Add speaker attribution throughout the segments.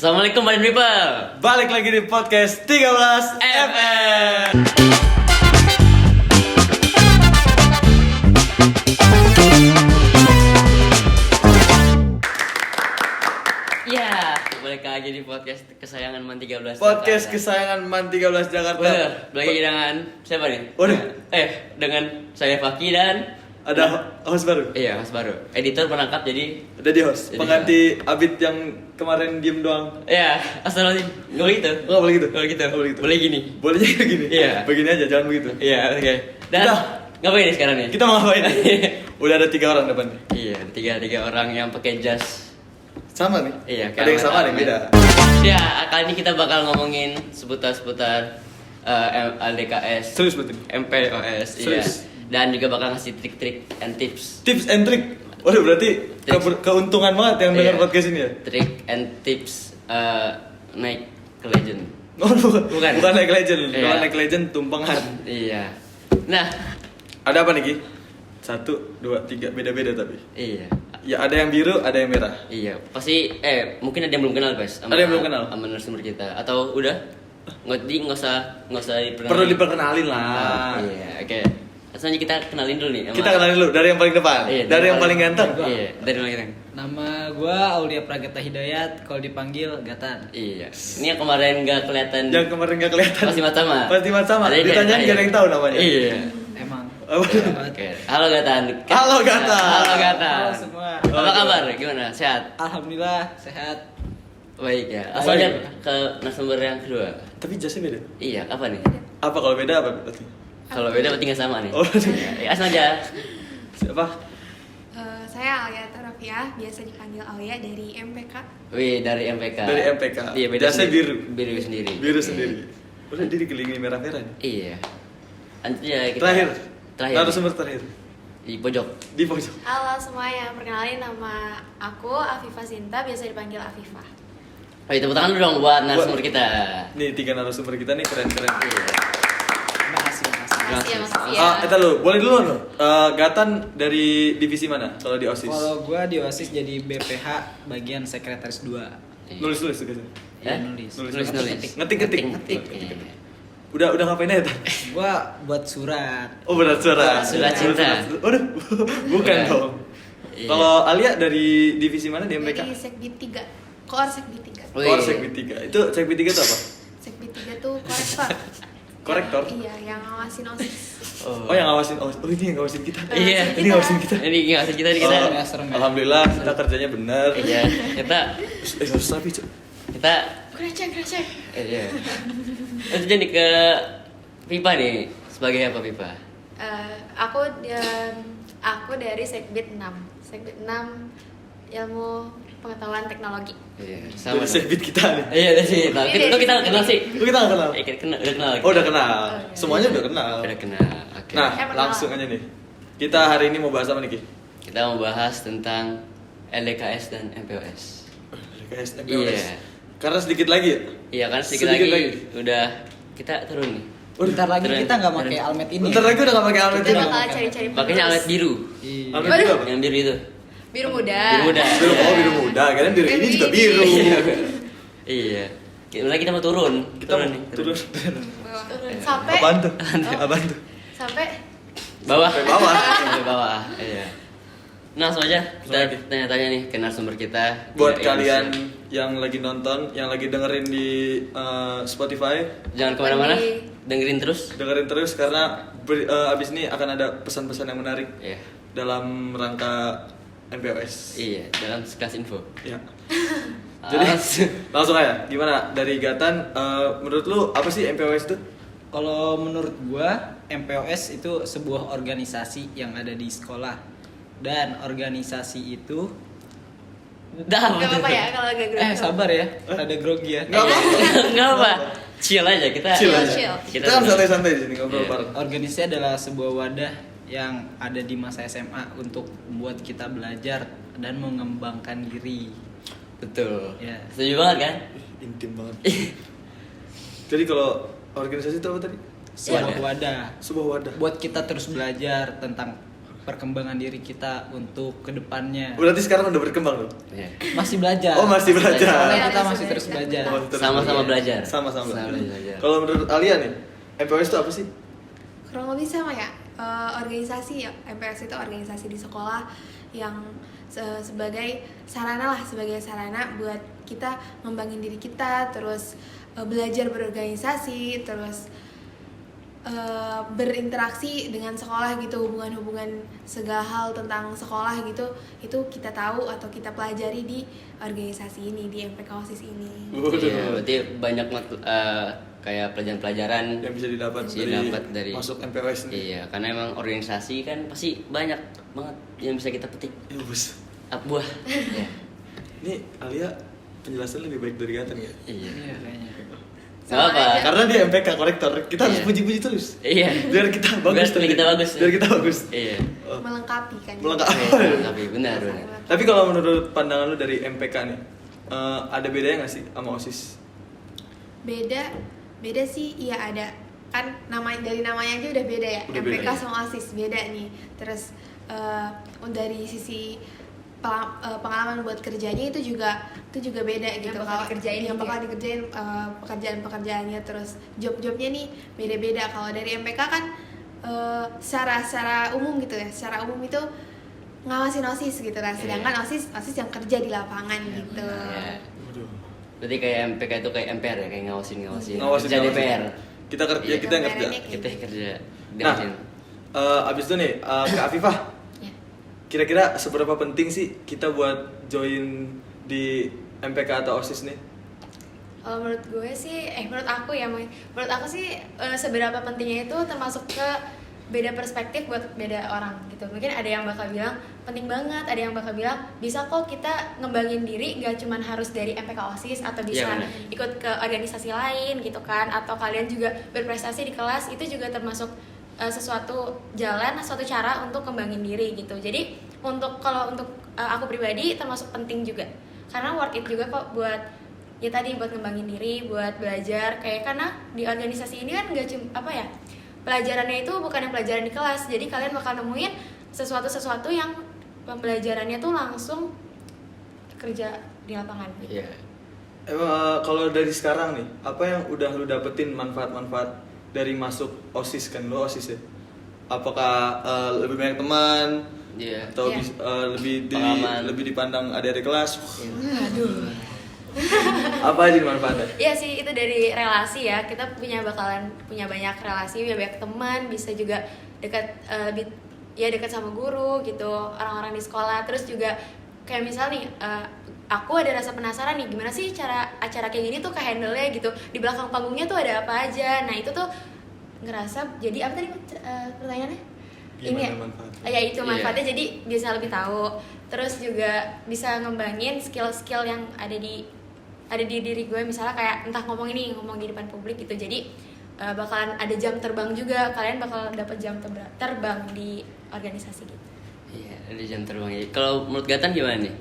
Speaker 1: Assalamualaikum Badan People.
Speaker 2: Balik lagi di podcast 13 FM.
Speaker 1: Ya, balik lagi di podcast kesayangan Man 13.
Speaker 2: Podcast
Speaker 1: Jakarta.
Speaker 2: kesayangan Man 13 Jakarta.
Speaker 1: Bener, lagi dengan siapa nih?
Speaker 2: Waduh.
Speaker 1: Dengan saya Faki dan
Speaker 2: Ada host baru.
Speaker 1: iya, Mas Baru. Editor menangkap jadi
Speaker 2: Ada di host.
Speaker 1: Jadi
Speaker 2: Pengganti Abid yang kemarin diem doang.
Speaker 1: ya, astagfirullahaladzim. Enggak boleh gitu.
Speaker 2: Nggak boleh gitu.
Speaker 1: Nggak boleh gitu.
Speaker 2: Nggak boleh gitu.
Speaker 1: Boleh gini.
Speaker 2: Boleh aja gini.
Speaker 1: Iya.
Speaker 2: Begini aja, jangan begitu.
Speaker 1: Iya, oke. Dan
Speaker 2: Udah.
Speaker 1: ngapain nih sekarang nih?
Speaker 2: Kita mau ngapain? Udah ada 3 orang depan.
Speaker 1: Iya, tiga orang yang pakai jas.
Speaker 2: Sama nih.
Speaker 1: Iya,
Speaker 2: Ada yang sama, ada yang beda.
Speaker 1: Ya, kali ini kita bakal ngomongin seputar LDKS,
Speaker 2: Serius betul.
Speaker 1: MPOS, iya.
Speaker 2: Serius.
Speaker 1: Dan juga bakal ngasih trik-trik and tips.
Speaker 2: Tips and trick. Waduh, berarti keuntungan banget yang dengar
Speaker 1: Iya.
Speaker 2: podcast ini ya.
Speaker 1: Trik and tips naik ke legend.
Speaker 2: Oh, bukan naik legend.
Speaker 1: Iya.
Speaker 2: Kalau naik legend tumpengan.
Speaker 1: Iya. Nah,
Speaker 2: Ada apa nih, Ki? 1, 2, 3 beda-beda tapi.
Speaker 1: iya.
Speaker 2: Ya ada yang biru, ada yang merah.
Speaker 1: Iya, pasti mungkin ada yang belum kenal, guys.
Speaker 2: Ada yang belum kenal?
Speaker 1: Sama narasumber kita atau udah? Nggak usah diperkenalkan.
Speaker 2: Perlu diperkenalin lah.
Speaker 1: Iya, oke. Langsung aja kita kenalin dulu nih. sama-
Speaker 2: Kita kenalin dulu dari yang paling depan.
Speaker 1: Iya,
Speaker 2: dari yang paling ganteng.
Speaker 1: Iya, dari yang paling ganteng.
Speaker 3: Nama gua Aulia Pragata Hidayat, kalau dipanggil Gatan.
Speaker 1: Iya. Ini yang kemarin nggak kelihatan.
Speaker 2: Yang kemarin gak kelihatan.
Speaker 1: Pasti Mat sama.
Speaker 2: Pasti Mat sama.
Speaker 1: Ada yang
Speaker 2: Ditanyain
Speaker 1: kayak-
Speaker 2: gak ada yang tahu namanya.
Speaker 1: Iya.
Speaker 3: Emang.
Speaker 2: Oh,
Speaker 1: Oke. Halo Gatan.
Speaker 2: Halo, Gatan.
Speaker 1: Halo Gatan.
Speaker 3: Halo semua.
Speaker 1: Apa kabar? Gimana? Sehat?
Speaker 3: Alhamdulillah sehat.
Speaker 1: Baik ya. Langsung aja ke narasumber yang kedua.
Speaker 2: Tapi jasnya beda.
Speaker 1: Iya, apa nih?
Speaker 2: Apa kalau beda apa berarti?
Speaker 1: Kalau beda berarti nggak sama nih.
Speaker 2: Oh.
Speaker 1: Ya, langsung aja.
Speaker 2: Siapa?
Speaker 4: Saya Alia Tarafiah, biasa dipanggil Alia dari MPK.
Speaker 1: Wih, dari MPK.
Speaker 2: Dari MPK.
Speaker 1: Iya, beda
Speaker 2: Jasnya
Speaker 1: sendiri.
Speaker 2: biru.
Speaker 1: Biru sendiri.
Speaker 2: Biru
Speaker 1: Iya.
Speaker 2: sendiri. Udah dia dikelilingi merah-merah nih.
Speaker 1: Iya. Nanti ya kita
Speaker 2: Terakhir.
Speaker 1: Terakhir.
Speaker 2: Narasumber terakhir.
Speaker 1: Di pojok.
Speaker 2: Di pojok.
Speaker 4: Halo semuanya, perkenalin nama aku Afifa Sinta, biasa dipanggil Afifa.
Speaker 1: Oh, tepuk tangan dulu dong buat narasumber kita.
Speaker 2: Nih 3 narasumber kita nih keren-keren.
Speaker 1: Iya.
Speaker 3: Terima kasih.
Speaker 4: Makasih ya Mas Sofia.
Speaker 2: Kita lu, boleh dulu loh. Gatan dari divisi mana? Kalau di OSIS.
Speaker 3: Kalau gua di OSIS jadi BPH bagian sekretaris 2.
Speaker 1: Iya.
Speaker 2: Nulis tugas.
Speaker 1: Ya?
Speaker 3: nulis.
Speaker 1: Nulis.
Speaker 2: Ngetik.
Speaker 1: Iya.
Speaker 2: Udah ngapain aja Tan?
Speaker 3: Gua buat surat.
Speaker 2: Oh berat suara.
Speaker 1: Surat cinta.
Speaker 2: Waduh, bukan dong.
Speaker 1: Iya.
Speaker 2: Kalau Alia dari divisi mana di MPK?
Speaker 4: Dari Sekbid 3, Koor Sekbid 3.
Speaker 1: Wih.
Speaker 2: Core Sekbid 3. Itu Sekbid 3 itu apa?
Speaker 4: Sekbid 3 tuh korektor.
Speaker 2: Korektor?
Speaker 4: Iya, yang ngawasin OSIS.
Speaker 2: Oh yang ngawasin. Oh ini yang ngawasin kita.
Speaker 1: Iya.
Speaker 2: Ini ngawasin kita.
Speaker 1: Ini ngawasin kita nih kita.
Speaker 2: Oh,
Speaker 3: serem ya.
Speaker 2: Alhamdulillah kita kerjanya benar.
Speaker 1: Iya. Kita
Speaker 2: Harus rapi Cuk.
Speaker 1: kita
Speaker 4: Krecek.
Speaker 1: iya. Lanjut jadi ke Pipa nih. Sebagai apa Pipa?
Speaker 4: Aku dari Sekbid 6. Sekbid 6 ilmu pengetahuan teknologi.
Speaker 1: Iya.
Speaker 2: Dari
Speaker 1: Sama.
Speaker 2: Sekbid kita nih.
Speaker 1: Iya, udah sih. Nah,
Speaker 4: Ini
Speaker 1: kita
Speaker 4: dari
Speaker 1: kenal sih.
Speaker 2: Oh, kita nggak kenal.
Speaker 1: Kita udah kenal.
Speaker 2: Oh udah kenal.
Speaker 4: Oh, iya.
Speaker 2: Semuanya udah kenal.
Speaker 1: Udah kenal. Oke.
Speaker 2: Nah
Speaker 4: Ya, perkenalan.
Speaker 2: langsung aja nih. Kita hari ini mau bahas apa nih Ki?
Speaker 1: Kita mau bahas tentang LDKS dan MPOS.
Speaker 2: LKS,
Speaker 1: Iya.
Speaker 2: Karena sedikit lagi ya?
Speaker 1: Iya kan sedikit
Speaker 2: Sedikit
Speaker 1: lagi,
Speaker 2: lagi.
Speaker 1: udah kita turun nih.
Speaker 3: Bentar lagi
Speaker 1: Keren.
Speaker 3: kita nggak pakai
Speaker 1: Keren.
Speaker 3: almet ini.
Speaker 2: Bentar lagi udah gak pakai almet
Speaker 4: Kita
Speaker 2: ini.
Speaker 4: bakal cari-cari
Speaker 1: Makanya alat biru.
Speaker 3: Iya.
Speaker 2: Almet
Speaker 4: Waduh.
Speaker 2: biru apa?
Speaker 1: Yang biru itu.
Speaker 4: Biru muda.
Speaker 1: Biru muda.
Speaker 2: Biru muda, kalian biru ini juga biru.
Speaker 1: Iya. Mulai kita mau turun.
Speaker 2: Kita
Speaker 1: nih.
Speaker 2: turun.
Speaker 4: Turun sampai
Speaker 2: Apaan tuh? Apaan tuh?
Speaker 4: sampai
Speaker 1: Bawah.
Speaker 2: Sampai bawah.
Speaker 1: Sampai bawah. Iya. Nah, langsung aja kita
Speaker 2: Langsung aja.
Speaker 1: tanya-tanya nih ke narasumber kita.
Speaker 2: Buat
Speaker 1: Di
Speaker 2: kalian
Speaker 1: Indonesia.
Speaker 2: yang lagi nonton, yang lagi dengerin di Spotify,
Speaker 1: Jangan kemana-mana,
Speaker 4: Lagi-
Speaker 1: dengerin terus.
Speaker 2: dengerin terus karena abis ini akan ada pesan-pesan yang menarik
Speaker 1: Iya.
Speaker 2: dalam rangka MPOS.
Speaker 1: Iya, dalam sekelas info.
Speaker 2: Ya. Jadi
Speaker 1: Langsung.
Speaker 2: langsung aja. Gimana dari Gatan? Menurut lu apa sih MPOS itu?
Speaker 3: Kalau menurut gua MPOS itu sebuah organisasi yang ada di sekolah. Dan organisasi itu
Speaker 1: Dah.
Speaker 4: Gak apa-apa ya kalau agak grogi.
Speaker 3: sabar ya, rada grogi ya.
Speaker 2: Nggak apa-apa.
Speaker 1: Enggak apa. Chill aja kita.
Speaker 2: Chill aja.
Speaker 4: Chill.
Speaker 2: Kita kan santai-santai di sini ngobrol
Speaker 1: Iya.
Speaker 2: bareng.
Speaker 3: Organisasi adalah sebuah wadah yang ada di masa SMA untuk membuat kita belajar dan mengembangkan diri.
Speaker 1: Betul.
Speaker 3: Iya.
Speaker 1: Setuju banget kan?
Speaker 2: Intim banget. Jadi kalau organisasi itu apa tadi?
Speaker 3: Sebuah
Speaker 1: Wadah.
Speaker 3: wadah
Speaker 2: Sebuah wadah.
Speaker 3: buat kita terus belajar tentang perkembangan diri kita untuk kedepannya.
Speaker 2: Berarti sekarang udah berkembang loh.
Speaker 1: Iya.
Speaker 3: Masih belajar.
Speaker 2: Oh, masih belajar.
Speaker 3: Soalnya
Speaker 4: Iya,
Speaker 3: kita
Speaker 4: masih
Speaker 3: masih terus
Speaker 4: belajar.
Speaker 3: belajar.
Speaker 2: Masih terus
Speaker 1: Sama-sama belajar.
Speaker 2: Sama-sama
Speaker 1: Sama
Speaker 2: belajar.
Speaker 1: belajar.
Speaker 2: Kalau menurut Alia nih, MPOS itu apa sih?
Speaker 4: Kurang lebih sama ya. Organisasi ya, MPS itu organisasi di sekolah yang sebagai sarana buat kita ngembangin diri kita, terus belajar berorganisasi, terus berinteraksi dengan sekolah gitu, hubungan-hubungan segala hal tentang sekolah gitu, itu kita tahu atau kita pelajari di organisasi ini, di MPK OSIS ini.
Speaker 1: Iya, berarti banyak kayak pelajaran-pelajaran
Speaker 2: Yang bisa didapat
Speaker 1: dari
Speaker 2: masuk MPOS nih.
Speaker 1: Iya, karena emang organisasi kan pasti banyak banget yang bisa kita petik
Speaker 2: Iya, Bos.
Speaker 1: buah. Iya.
Speaker 2: Ini Alia penjelasan lebih baik dari Gatan ya?
Speaker 1: Iya.
Speaker 3: Iya kayaknya.
Speaker 1: Nggak apa.
Speaker 2: Karena dia MPK korektor, kita harus
Speaker 1: Iya.
Speaker 2: puji-puji terus.
Speaker 1: Iya.
Speaker 2: Biar kita bagus.
Speaker 1: Biar kita bagus.
Speaker 2: Biar kita bagus.
Speaker 1: Iya.
Speaker 2: Oh.
Speaker 4: Melengkapi kan.
Speaker 2: Melengkapi.
Speaker 1: Tapi benar.
Speaker 2: Tapi kalau menurut pandangan lu dari MPK nih, ada bedanya nggak sih sama OSIS?
Speaker 4: Beda sih, iya ada. Kan dari namanya aja udah beda ya.
Speaker 2: Udah
Speaker 4: MPK
Speaker 2: beda.
Speaker 4: sama OSIS beda nih. Terus dari sisi pengalaman buat kerjanya itu juga beda gitu.
Speaker 5: Yang bakal
Speaker 4: Kalau
Speaker 5: dikerjain
Speaker 4: yang
Speaker 5: juga.
Speaker 4: bakal dikerjain pekerjaan-pekerjaannya, terus job-jobnya nih beda-beda. Kalau dari MPK kan secara umum gitu ya. Secara umum itu ngawasin OSIS gitu lah. Sedangkan OSIS yang kerja di lapangan gitu.
Speaker 1: Iya.
Speaker 2: Waduh.
Speaker 1: Berarti kayak MPK itu kayak MPR ya, kayak ngawasin.
Speaker 2: Ngawasin.
Speaker 1: Kerja DPR.
Speaker 2: Kita kerja,
Speaker 1: Iya.
Speaker 2: kita yang kerja.
Speaker 1: Kita kerja.
Speaker 2: Nah, abis itu nih, Kak Afifah,
Speaker 4: Ya.
Speaker 2: kira-kira seberapa penting sih kita buat join di MPK atau OSIS nih?
Speaker 5: Kalau menurut gue sih, menurut aku sih seberapa pentingnya itu termasuk ke beda perspektif buat beda orang gitu. Mungkin ada yang bakal bilang penting banget, ada yang bakal bilang bisa kok kita ngembangin diri, gak cuman harus dari MPK OSIS atau bisa
Speaker 1: Iya, benar.
Speaker 5: ikut ke organisasi lain gitu kan, atau kalian juga berprestasi di kelas, itu juga termasuk suatu cara untuk kembangin diri gitu. Jadi kalau untuk aku pribadi termasuk penting juga, karena worth it juga kok buat ya tadi buat ngembangin diri, buat belajar kayak, karena di organisasi ini kan nggak cuma pelajarannya itu bukan yang pelajaran di kelas, jadi kalian bakal nemuin sesuatu yang pembelajarannya tuh langsung kerja di lapangan.
Speaker 1: Iya.
Speaker 2: Kalau dari sekarang nih, apa yang udah lu dapetin manfaat-manfaat dari masuk OSIS, kan lu OSIS ya? Apakah lebih banyak teman?
Speaker 1: Iya.
Speaker 2: Atau
Speaker 5: Iya.
Speaker 1: Pengalaman.
Speaker 2: lebih dipandang adik-adik kelas?
Speaker 5: Aduh.
Speaker 2: Apa aja manfaatnya?
Speaker 5: Iya sih, itu dari relasi ya. Kita bakalan punya banyak relasi, punya banyak teman, bisa juga dekat dekat sama guru gitu, orang-orang di sekolah. Terus juga kayak misal nih, aku ada rasa penasaran nih, gimana sih cara acara kayak gini tuh ke-handle-nya gitu. Di belakang panggungnya tuh ada apa aja. Nah, itu tuh ngerasa jadi apa tadi pertanyaannya? Ini ya?
Speaker 2: Gimana manfaatnya?
Speaker 5: Ya itu
Speaker 1: Iya.
Speaker 5: manfaatnya, jadi bisa lebih tahu. Terus juga bisa ngembangin skill-skill yang ada di diri gue, misalnya kayak entah ngomong di depan publik gitu. Jadi bakalan ada jam terbang juga, kalian bakal dapat jam terbang di organisasi gitu.
Speaker 1: Iya, ada jam terbang. Kalau menurut Gatan gimana nih?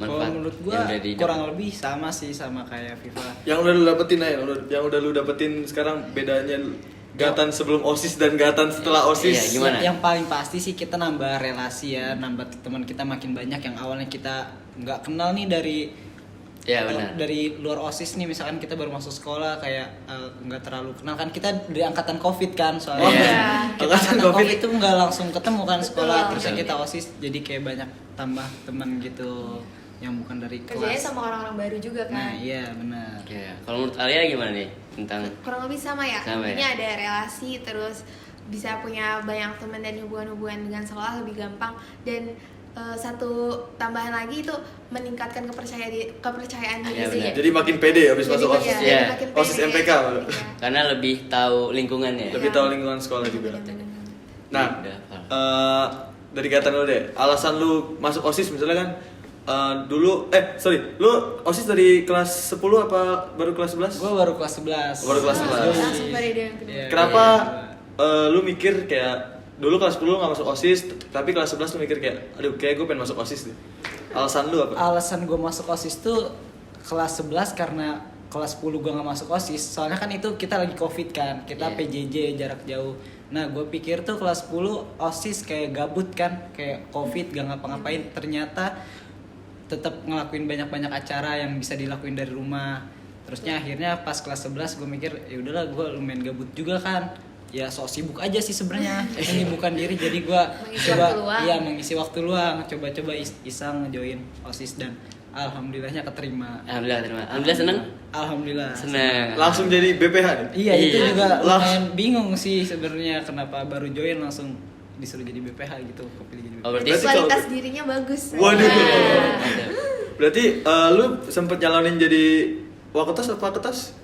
Speaker 3: Kalau menurut gua
Speaker 1: yang udah didapat?
Speaker 3: kurang lebih sama sih sama kayak Viva.
Speaker 2: Yang udah lu dapetin aja, yang udah lu dapetin sekarang bedanya Gatan sebelum OSIS dan Gatan setelah OSIS.
Speaker 1: Iya, gimana?
Speaker 3: Yang paling pasti sih kita nambah relasi ya, nambah teman kita makin banyak yang awalnya kita nggak kenal nih
Speaker 1: Iya, benar.
Speaker 3: dari luar OSIS nih, misalkan kita baru masuk sekolah kayak nggak terlalu kenal kan, kita dari angkatan COVID kan soalnya.
Speaker 1: Iya.
Speaker 3: Kita
Speaker 2: Angkatan
Speaker 3: angkatan
Speaker 2: COVID.
Speaker 3: COVID itu nggak langsung ketemu kan sekolah,
Speaker 5: Betul.
Speaker 3: terus kita OSIS jadi kayak banyak tambah teman gitu yang bukan dari
Speaker 5: Kerjanya
Speaker 3: kelas.
Speaker 5: sama orang-orang baru juga
Speaker 3: Nah,
Speaker 5: kan.
Speaker 3: iya benar.
Speaker 1: Iya. Kalau menurut Alia gimana nih tentang
Speaker 4: Kurang lebih sama ya.
Speaker 1: Sama ya?
Speaker 4: Intinya ada relasi, terus bisa punya banyak teman dan hubungan-hubungan dengan sekolah lebih gampang. Dan satu tambahan lagi itu meningkatkan kepercayaan diri
Speaker 1: Iya,
Speaker 4: sih.
Speaker 1: benar.
Speaker 2: Jadi makin pede abis
Speaker 4: Jadi
Speaker 2: masuk OSIS.
Speaker 1: Iya.
Speaker 4: makin
Speaker 2: OSIS
Speaker 4: pede.
Speaker 2: MPK.
Speaker 4: Iya.
Speaker 1: karena lebih tahu lingkungannya.
Speaker 2: Lebih tahu lingkungan sekolah juga.
Speaker 4: Benar-benar.
Speaker 2: Nah,
Speaker 1: Udah, Val.
Speaker 2: dari Gatan lu deh, alasan lu masuk OSIS misalnya kan dulu lu OSIS dari kelas 10 apa baru kelas 11?
Speaker 3: Gue baru kelas 11.
Speaker 2: Baru kelas 11.
Speaker 5: Langsung periode yang kedua.
Speaker 3: Iya.
Speaker 2: Kenapa lu mikir kayak dulu kelas 10 gak masuk OSIS, tapi kelas 11 lu mikir kayak aduh kayak gue pengen masuk OSIS deh. Alasan lu apa?
Speaker 3: Alasan gue masuk OSIS tuh kelas 11 karena kelas 10 gue nggak masuk OSIS, soalnya kan itu kita lagi COVID kan, kita
Speaker 1: Iya.
Speaker 3: PJJ jarak jauh. Nah gue pikir tuh kelas 10 OSIS kayak gabut kan, kayak COVID gak ngapa-ngapain. Ternyata tetap ngelakuin banyak-banyak acara yang bisa dilakuin dari rumah. Terusnya akhirnya pas kelas 11 gue mikir ya udahlah, gue lumayan gabut juga kan, ya sok sibuk aja sih sebenarnya menyibukkan diri. Jadi gue
Speaker 5: Mengisi
Speaker 3: coba
Speaker 5: waktu luang.
Speaker 3: iya mengisi waktu luang, coba-coba iseng join OSIS dan alhamdulillahnya keterima.
Speaker 1: Alhamdulillah seneng.
Speaker 3: Alhamdulillah.
Speaker 1: Seneng.
Speaker 2: Langsung jadi BPH nih.
Speaker 3: Iya, itu
Speaker 1: Iya.
Speaker 3: juga
Speaker 2: Lah.
Speaker 3: lumayan bingung sih sebenarnya kenapa baru join langsung disuruh jadi BPH gitu, kepilih jadi BPH.
Speaker 1: Oh, berarti
Speaker 2: Berarti
Speaker 4: kualitas
Speaker 2: kalau-
Speaker 4: dirinya bagus.
Speaker 2: Waduh.
Speaker 1: Mantap.
Speaker 2: Berarti lu sempet nyalonin jadi Waketos apa Ketos?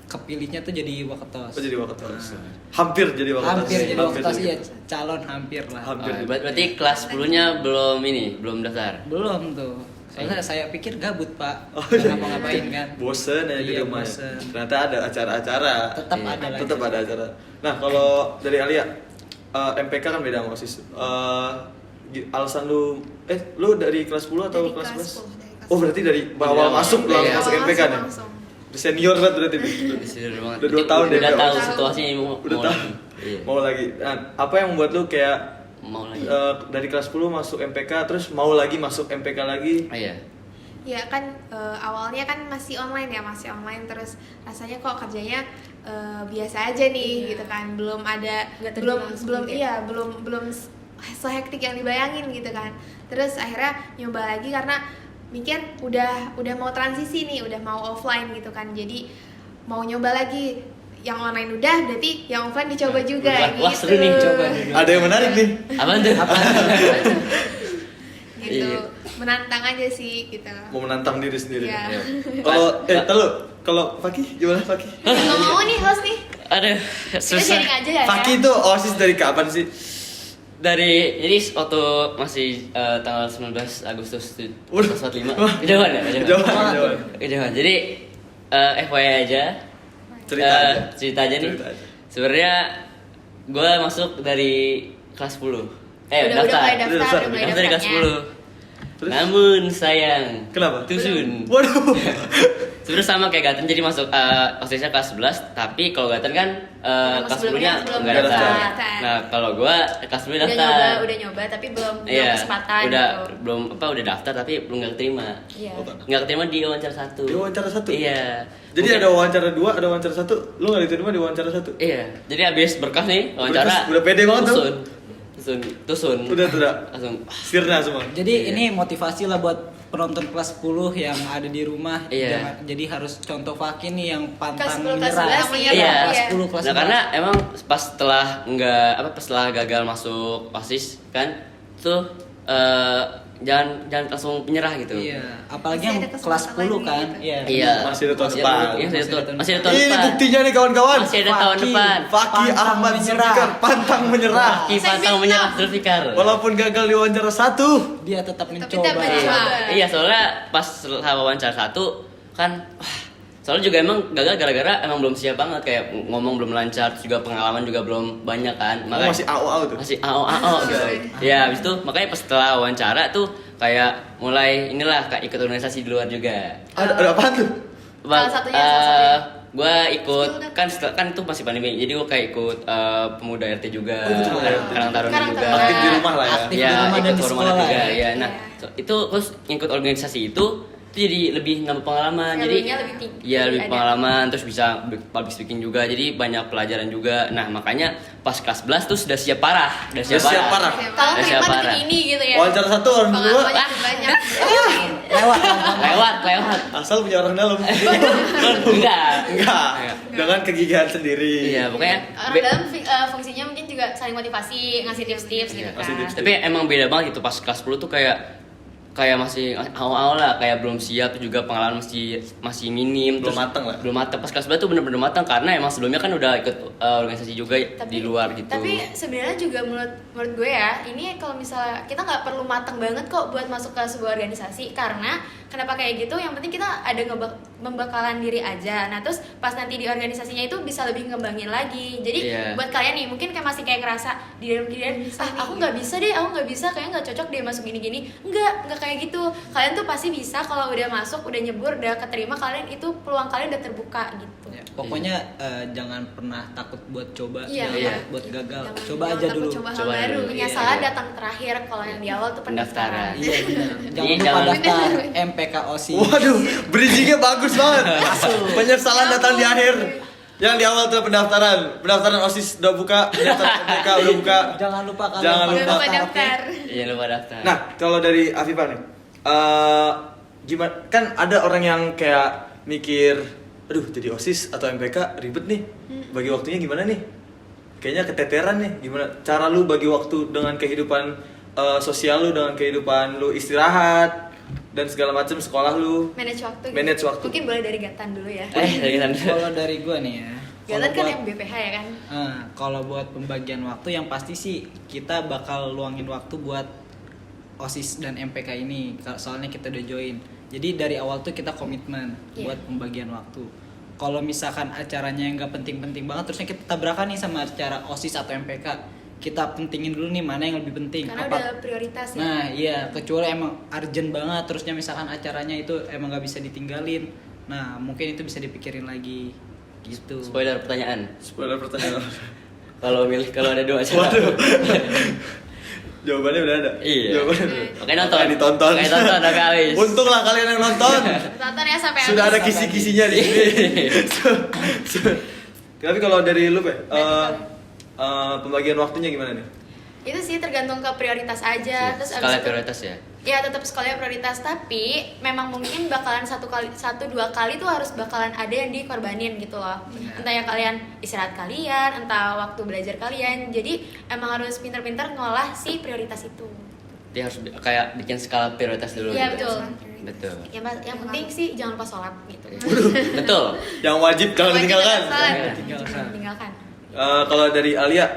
Speaker 3: Kepilihnya tuh jadi Waketos.
Speaker 2: Oh jadi Waketos. Hampir jadi Waketos.
Speaker 3: Hampir jadi Waketos,
Speaker 2: jadi
Speaker 3: iya,
Speaker 2: Waketos.
Speaker 3: calon hampir lah.
Speaker 2: Hampir.
Speaker 1: Berarti kelas 10-nya belum daftar.
Speaker 3: Belum tuh. Soalnya saya pikir gabut, Pak.
Speaker 2: Oh,
Speaker 3: Nggak
Speaker 2: iya.
Speaker 3: ngapa-ngapain kan.
Speaker 2: Bosen ya di
Speaker 3: Iya,
Speaker 2: rumah.
Speaker 3: bosen.
Speaker 2: Ternyata ada acara-acara.
Speaker 3: Tetap
Speaker 1: Iya.
Speaker 3: ada lah.
Speaker 2: Tetap ada acara. Nah kalau dari Alia, MPK kan beda sama OSIS. Alasan lu dari kelas 10 atau
Speaker 4: Dari
Speaker 2: kelas
Speaker 4: kelas
Speaker 2: 11?
Speaker 4: 10, dari kelas
Speaker 2: Oh berarti dari bawah
Speaker 1: Iya.
Speaker 2: masuk
Speaker 1: Iya.
Speaker 2: langsung masuk MPK nih.
Speaker 4: Langsung.
Speaker 2: Senior kan berarti.
Speaker 1: Sudah banget.
Speaker 2: Udah 2 tahun deh.
Speaker 1: Udah
Speaker 2: Kak.
Speaker 1: tahu
Speaker 4: Tahu.
Speaker 1: situasinya mau
Speaker 2: Udah tahu.
Speaker 1: lagi. Iya.
Speaker 2: Mau lagi. Nah, apa yang membuat lu kayak
Speaker 1: Mau lagi.
Speaker 2: dari kelas 10 masuk MPK terus mau lagi masuk MPK lagi?
Speaker 1: Iya.
Speaker 4: Ya kan awalnya kan masih online terus rasanya kok kerjanya biasa aja nih
Speaker 5: Iya.
Speaker 4: gitu kan, belum ada
Speaker 5: Nggak terjun
Speaker 4: belum
Speaker 5: langsung
Speaker 4: belum
Speaker 5: gitu ya?
Speaker 4: iya belum sehektik yang dibayangin gitu kan. Terus akhirnya nyoba lagi karena mikir udah mau transisi nih, udah mau offline gitu kan, jadi mau nyoba lagi. Yang online udah, berarti yang offline dicoba juga
Speaker 1: Wah,
Speaker 4: gitu.
Speaker 1: seru nih,
Speaker 3: coba dulu.
Speaker 2: Ada yang menarik nih.
Speaker 1: Apaan tuh?
Speaker 4: Gitu.
Speaker 1: Iya.
Speaker 4: Menantang aja sih gitu.
Speaker 2: Mau menantang diri sendiri.
Speaker 4: Iya.
Speaker 2: Kalau Fakih gimana Fakih?
Speaker 4: Nggak mau nih host nih.
Speaker 1: Aduh,
Speaker 5: Kita
Speaker 1: susah.
Speaker 5: sharing aja ya.
Speaker 2: Fakih itu OSIS dari kapan sih?
Speaker 1: Jadi waktu masih tanggal 19 Agustus tuh,
Speaker 2: Waduh.
Speaker 1: 45.
Speaker 2: Wah.
Speaker 1: Kejauhan ya?
Speaker 2: Jauhan.
Speaker 1: Kejauhan. Jadi FYI aja.
Speaker 2: Cerita aja.
Speaker 1: Cerita aja nih.
Speaker 2: Cerita aja.
Speaker 1: Sebenarnya gue masuk dari kelas 10.
Speaker 5: Udah
Speaker 1: Daftar.
Speaker 5: mulai
Speaker 2: Udah
Speaker 5: daftar,
Speaker 2: daftar.
Speaker 5: udah mulai
Speaker 1: Daftar dari kelas
Speaker 5: daftarnya.
Speaker 1: 10.
Speaker 2: Terus?
Speaker 1: Namun sayang.
Speaker 2: Kenapa?
Speaker 1: Tusun.
Speaker 2: Waduh.
Speaker 1: Sebenarnya sama kayak Gaten, jadi masuk OSISnya kelas 11, tapi kalau Gaten kan
Speaker 5: Kalau
Speaker 1: kelas
Speaker 5: sebelumnya
Speaker 1: 10-nya
Speaker 5: belum
Speaker 1: nggak daftar.
Speaker 4: daftar.
Speaker 1: Nah, kalau gua kelas 10 daftar.
Speaker 5: Udah nyoba tapi belum
Speaker 1: Iya,
Speaker 5: kesempatan
Speaker 1: udah
Speaker 5: gitu.
Speaker 1: udah daftar tapi belum nggak keterima.
Speaker 5: Iya.
Speaker 1: Nggak keterima di wawancara 1.
Speaker 2: Di wawancara 1?
Speaker 1: Iya.
Speaker 2: Jadi
Speaker 1: Mungkin-
Speaker 2: ada wawancara 2, ada wawancara 1. Lu nggak diterima di wawancara 1?
Speaker 1: Iya. Jadi habis berkas nih wawancara.
Speaker 2: Berkas, udah pede banget tuh.
Speaker 1: Tusun.
Speaker 2: Udah.
Speaker 1: Langsung.
Speaker 2: Sirna semua.
Speaker 3: Jadi
Speaker 1: Iya.
Speaker 3: ini motivasi lah buat penonton kelas 10 yang ada di rumah.
Speaker 1: Iya.
Speaker 3: Jadi harus contoh Fakih nih yang pantang
Speaker 5: Kelas 10, kelas
Speaker 3: menyerah.
Speaker 5: 11 iya.
Speaker 1: Iya.
Speaker 3: Kelas 10, kelas
Speaker 1: Nah,
Speaker 3: 11.
Speaker 1: karena emang pas setelah gagal masuk OSIS kan tuh jangan langsung menyerah gitu.
Speaker 3: Iya, apalagi
Speaker 4: Masih
Speaker 3: yang
Speaker 4: ada
Speaker 3: kelas
Speaker 4: kesempatan
Speaker 3: 10
Speaker 4: lagi
Speaker 3: kan.
Speaker 4: gitu.
Speaker 3: Iya.
Speaker 1: Iya.
Speaker 2: Masih ada tahun
Speaker 1: Iya,
Speaker 2: depan.
Speaker 1: iya, masih ada tahun
Speaker 2: Ini
Speaker 1: depan.
Speaker 2: buktinya nih kawan-kawan.
Speaker 1: Masih ada tahun
Speaker 3: Fakih.
Speaker 1: depan.
Speaker 2: Fakih
Speaker 3: Pantang
Speaker 2: Ahmad
Speaker 3: menyerah.
Speaker 2: Zulfikar pantang menyerah.
Speaker 1: Fakih pantang menyerah Zulfikar.
Speaker 2: Walaupun gagal di wawancara 1.
Speaker 3: Dia tetap
Speaker 4: Tapi
Speaker 3: mencoba.
Speaker 4: tetap mencoba.
Speaker 1: Iya, soalnya pas setelah wawancara 1 kan soalnya juga emang gagal gara-gara emang belum siap banget, kayak ngomong belum lancar, terus juga pengalaman juga belum banyak kan.
Speaker 2: Makanya masih AO tuh.
Speaker 1: masih AO gitu. Ya, habis itu makanya pas setelah wawancara tuh kayak mulai inilah kayak ikut organisasi di luar juga.
Speaker 2: Ada apaan tuh?
Speaker 5: Salah satunya.
Speaker 1: Gue ikut kan itu masih pandemi, jadi gue kayak ikut pemuda RT juga,
Speaker 2: Oh, ikut pemuda RT.
Speaker 1: Karang Taruna
Speaker 5: Karang
Speaker 1: juga.
Speaker 5: Taruna.
Speaker 2: Aktif di rumah lah ya.
Speaker 3: Aktif di
Speaker 1: Ya,
Speaker 3: rumah dan
Speaker 1: ikut
Speaker 3: di
Speaker 1: forum
Speaker 3: sekolah
Speaker 1: juga.
Speaker 3: ya.
Speaker 1: Ya, nah itu terus ikut organisasi itu jadi lebih nambah pengalaman, jadi
Speaker 5: Value-nya lebih tinggi,
Speaker 1: ya lebih
Speaker 5: ada.
Speaker 1: pengalaman, terus bisa public speaking juga, jadi banyak pelajaran juga. Nah makanya pas kelas 11 tuh sudah siap parah,
Speaker 2: Udah siap parah.
Speaker 5: Kalau
Speaker 1: Udah
Speaker 5: terima
Speaker 1: siap
Speaker 5: detik
Speaker 1: parah.
Speaker 5: ini gitu ya.
Speaker 2: Wawancara 1 orang kedua
Speaker 4: Pengalamannya lebih banyak.
Speaker 3: Lewat.
Speaker 1: lewat.
Speaker 2: asal punya orang dalam.
Speaker 1: Enggak.
Speaker 2: Enggak. Dengan kegigihan sendiri.
Speaker 1: Iya, pokoknya
Speaker 5: Orang dalam fungsinya mungkin juga saling motivasi, ngasih tips-tips gitu
Speaker 1: Iya,
Speaker 5: kan.
Speaker 2: ngasih tips.
Speaker 1: Tapi emang beda banget gitu pas kelas 10 tuh kayak masih awal-awal lah, kayak belum siap, terus juga pengalaman masih minim,
Speaker 2: Belum
Speaker 1: terus
Speaker 2: mateng lah.
Speaker 1: Belum mateng. Pas kelas 11 tuh bener-bener mateng karena emang sebelumnya kan udah ikut organisasi juga di luar gitu.
Speaker 5: Tapi sebenarnya juga menurut gue ya, ini kalau misalnya kita nggak perlu matang banget kok buat masuk ke sebuah organisasi, karena kenapa kayak gitu, yang penting kita ada membekalan diri aja. Nah terus pas nanti di organisasinya itu bisa lebih ngembangin lagi. Jadi buat kalian nih mungkin kayak masih kayak ngerasa di dalam diri, aku nggak bisa deh, aku nggak bisa, kayak nggak cocok deh masuk gini-gini. Nggak kayak gitu. Kalian tuh pasti bisa kalau udah masuk, udah nyebur, udah keterima, kalian itu peluang kalian udah terbuka gitu.
Speaker 3: Ya, pokoknya jangan pernah takut buat coba,
Speaker 5: Iya,
Speaker 3: jangan
Speaker 5: iya.
Speaker 3: takut buat gagal.
Speaker 4: Jangan-
Speaker 3: Coba
Speaker 4: jangan
Speaker 3: aja
Speaker 4: takut
Speaker 3: dulu.
Speaker 4: coba hal
Speaker 1: Coba
Speaker 4: baru.
Speaker 1: dulu.
Speaker 5: Yang
Speaker 1: Iya,
Speaker 5: salah
Speaker 1: iya.
Speaker 5: datang terakhir, kalau yang di awal tuh pendaftaran.
Speaker 1: Pendaftaran.
Speaker 3: Iya benar. Jangan
Speaker 1: Iya,
Speaker 3: lupa
Speaker 1: jangan-
Speaker 3: daftar MPK OSIS.
Speaker 2: Waduh, bridgingnya bagus banget. Penyesalan datang di akhir. Yang di awal tuh pendaftaran OSIS udah buka, pendaftaran MPK udah buka.
Speaker 3: Jangan lupa kalian
Speaker 2: Jangan
Speaker 4: Jangan
Speaker 2: lupa.
Speaker 4: lupa daftar.
Speaker 1: Iya, lupa daftar.
Speaker 2: Nah, kalau dari Afifah nih, gimana? Kan ada orang yang kayak mikir, aduh jadi OSIS atau MPK ribet nih, bagi waktunya gimana nih? Kayaknya keteteran nih. Gimana cara lu bagi waktu dengan kehidupan sosial lu, dengan kehidupan lu istirahat dan segala macam, sekolah lu?
Speaker 5: Manage waktu.
Speaker 2: Manage waktu.
Speaker 5: Mungkin boleh dari Gatan dulu ya.
Speaker 1: Dari sana.
Speaker 3: Kalau dari gue nih ya.
Speaker 5: Gatan
Speaker 3: kalau
Speaker 5: kan
Speaker 3: buat-
Speaker 5: yang BPH ya kan.
Speaker 3: Kalau buat pembagian waktu yang pasti sih kita bakal luangin waktu buat OSIS dan MPK ini, soalnya kita udah join. Jadi dari awal tuh kita komitmen
Speaker 5: Iya.
Speaker 3: buat pembagian waktu. Kalau misalkan acaranya yang nggak penting-penting banget, terusnya kita tabrakan nih sama acara OSIS atau MPK. Kita pentingin dulu nih mana yang lebih penting.
Speaker 5: Karena udah prioritas ya.
Speaker 3: Nah iya, kecuali emang urgent banget, terusnya misalkan acaranya itu emang nggak bisa ditinggalin. Nah mungkin itu bisa dipikirin lagi gitu.
Speaker 1: Spoiler pertanyaan.
Speaker 2: Spoiler pertanyaan.
Speaker 1: Kalau ada 2 acara.
Speaker 2: Waduh. Jawabannya udah ada.
Speaker 1: Iya.
Speaker 2: Jawabannya udah.
Speaker 1: Oke, nonton.
Speaker 2: Makanya ditonton.
Speaker 1: Oke, tonton sampai habis.
Speaker 2: Untunglah kalian yang nonton.
Speaker 5: Tonton ya sampai
Speaker 2: Sudah ada
Speaker 5: habis.
Speaker 2: kisi-kisinya di sini. Tapi kalau dari lu, pembagian waktunya gimana nih?
Speaker 5: Itu sih tergantung ke prioritas aja. Terus abis
Speaker 1: Skala
Speaker 5: itu-
Speaker 1: prioritas ya.
Speaker 5: Ya tetap skalanya prioritas, tapi memang mungkin bakalan 1-2 kali tuh harus bakalan ada yang dikorbanin gitu loh. Entah ya kalian istirahat kalian, entah waktu belajar kalian. Jadi emang harus pintar-pintar ngolah si prioritas itu.
Speaker 1: Dia harus kayak bikin skala prioritas dulu.
Speaker 5: Iya
Speaker 1: gitu.
Speaker 5: betul.
Speaker 1: Betul.
Speaker 5: Yang penting sih jangan lupa sholat gitu.
Speaker 1: Betul.
Speaker 2: Yang wajib jangan
Speaker 4: Wajib
Speaker 2: ditinggalkan.
Speaker 4: tetap sholat.
Speaker 3: Tinggalkan.
Speaker 5: Tinggalkan.
Speaker 2: Kalau dari Alia,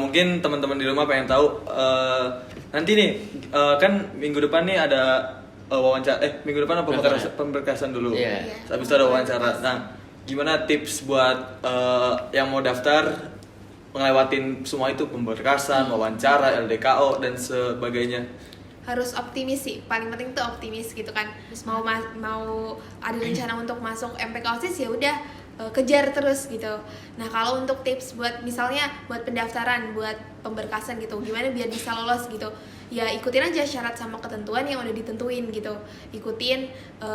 Speaker 2: mungkin teman-teman di rumah pengen tahu nanti nih kan minggu depan nih ada wawancara. Minggu depan apa pemberkasan dulu.
Speaker 1: Iya.
Speaker 2: Habis itu ada wawancara. Nah, gimana tips buat yang mau daftar ngelewatin semua itu, pemberkasan, wawancara, LDKO dan sebagainya?
Speaker 4: Harus optimis sih, paling penting tuh optimis gitu kan. Mau ada rencana untuk masuk MPK OSIS ya udah kejar terus gitu. Nah kalau untuk tips buat misalnya buat pendaftaran, buat pemberkasan gitu, gimana biar bisa lolos gitu, ya ikutin aja syarat sama ketentuan yang udah ditentuin gitu. Ikutin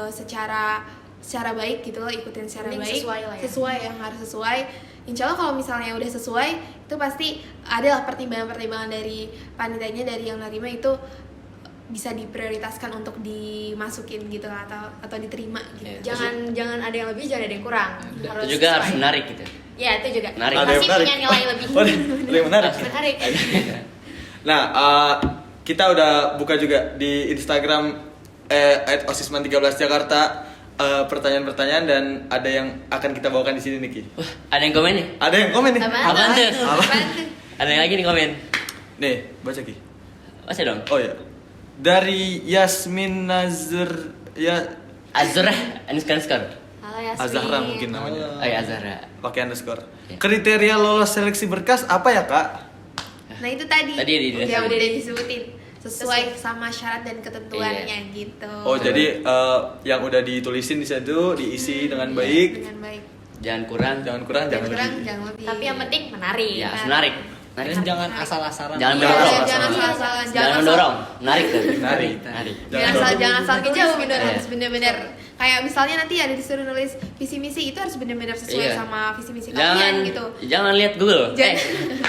Speaker 4: secara baik gitu loh, ikutin secara
Speaker 5: Penting
Speaker 4: baik,
Speaker 5: sesuai lah ya.
Speaker 4: sesuai yang harus sesuai. Insya Allah kalau misalnya udah sesuai itu pasti adalah pertimbangan-pertimbangan dari panitianya, dari yang nerima itu bisa diprioritaskan untuk dimasukin gitu lah, atau diterima gitu.
Speaker 1: Iya.
Speaker 5: Jangan ada yang lebih, jangan ada yang kurang.
Speaker 1: Itu juga harus
Speaker 5: sesuai.
Speaker 1: menarik gitu.
Speaker 5: Ya itu juga.
Speaker 1: Menarik.
Speaker 2: Ada yang
Speaker 5: Pasti
Speaker 2: menarik.
Speaker 5: punya nilai lebih.
Speaker 2: Ada yang menarik.
Speaker 5: Menarik.
Speaker 2: Nah, kita udah buka juga di Instagram @osisman13 Jakarta pertanyaan-pertanyaan, dan ada yang akan kita bawakan di sini Niki.
Speaker 1: Wah, ada yang komen nih?
Speaker 2: Ada yang komen nih.
Speaker 5: Apaan?
Speaker 1: Apaan tuh?
Speaker 4: Apaan tuh?
Speaker 1: Ada yang lagi nih komen.
Speaker 2: Nih, baca Ki.
Speaker 1: Baca dong.
Speaker 2: Oh ya. Dari Yasmin Nazar ya
Speaker 1: Azrah underscore.
Speaker 5: Halo Yasmin.
Speaker 2: Azahra mungkin namanya.
Speaker 1: Oh ya, Azrah.
Speaker 2: Pakai underscore.
Speaker 1: Ya.
Speaker 2: Kriteria lolos seleksi berkas apa ya, Kak?
Speaker 4: Nah itu tadi,
Speaker 1: Tadi
Speaker 4: yang
Speaker 1: disebutin.
Speaker 4: udah disebutin sesuai sama syarat dan ketentuannya gitu.
Speaker 2: Oh, jadi yang udah ditulisin di situ diisi dengan baik,
Speaker 4: Dengan baik.
Speaker 1: Jangan kurang.
Speaker 2: jangan kurang,
Speaker 4: Jangan
Speaker 2: jangan
Speaker 4: kurang,
Speaker 2: lebih.
Speaker 4: jangan lebih.
Speaker 5: Tapi yang penting menarik.
Speaker 1: Ya, harus menarik. Menarik.
Speaker 3: Dan jangan asal-asalan.
Speaker 1: Jangan
Speaker 4: Iya,
Speaker 1: mendorong.
Speaker 4: jangan asal-asalan,
Speaker 1: Jangan mendorong. Menarik tuh.
Speaker 2: Menarik.
Speaker 1: Menarik.
Speaker 4: Jangan asal kejauh bener,
Speaker 1: Iya.
Speaker 4: harus bener-bener kayak misalnya nanti ada disuruh nulis visi misi, itu harus bener-bener sesuai
Speaker 1: Iya.
Speaker 4: sama visi misi
Speaker 1: Jangan
Speaker 4: kalian gitu.
Speaker 1: Jangan lihat Google.